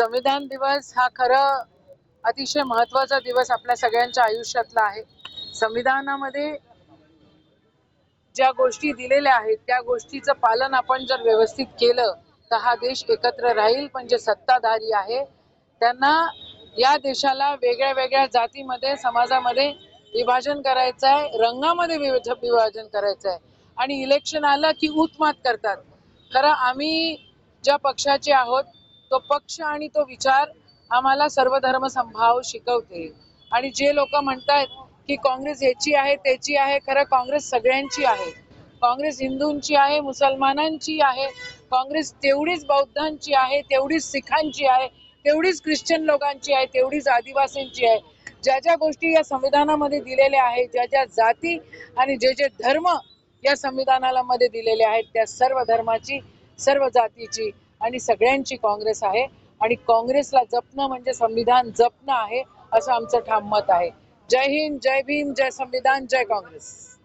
संविधान दिवस हा खरं अतिशय महत्वाचा दिवस आपल्या सगळ्यांच्या आयुष्यातला आहे. संविधानामध्ये ज्या गोष्टी दिलेल्या आहेत त्या गोष्टीचं पालन आपण जर व्यवस्थित केलं तर हा देश एकत्र राहील. पण जे सत्ताधारी आहे त्यांना या देशाला वेगळ्या वेगळ्या जातीमध्ये समाजामध्ये विभाजन करायचं आहे, रंगामध्ये विभाजन करायचं आहे आणि इलेक्शन आलं की उतमात करतात. खरं आम्ही ज्या पक्षाचे आहोत तो पक्ष आणि तो विचार आम्हाला सर्व धर्म समभाव शिकवते. आणि जे लोक म्हणतात की काँग्रेस याची आहे त्याची आहे, खरं काँग्रेस सगळ्यांची आहे. काँग्रेस हिंदूंची आहे, मुसलमानांची आहे, काँग्रेस तेवढीच बौद्धांची आहे, तेवढीच सिखांची आहे, तेवढीच ख्रिश्चन लोकांची आहे, तेवढीच आदिवासींची आहे. ज्या ज्या गोष्टी या संविधानामध्ये दिलेल्या आहेत, ज्या ज्या जाती आणि जे जे धर्म या संविधानाला मध्ये दिलेले आहेत त्या सर्व धर्माची, सर्व जातीची आणि सगळ्यांची काँग्रेस आहे. आणि काँग्रेसला जपणं म्हणजे संविधान जपणं आहे असं आमचं ठाम मत आहे. जय हिंद, जय भीम, जय संविधान, जय काँग्रेस.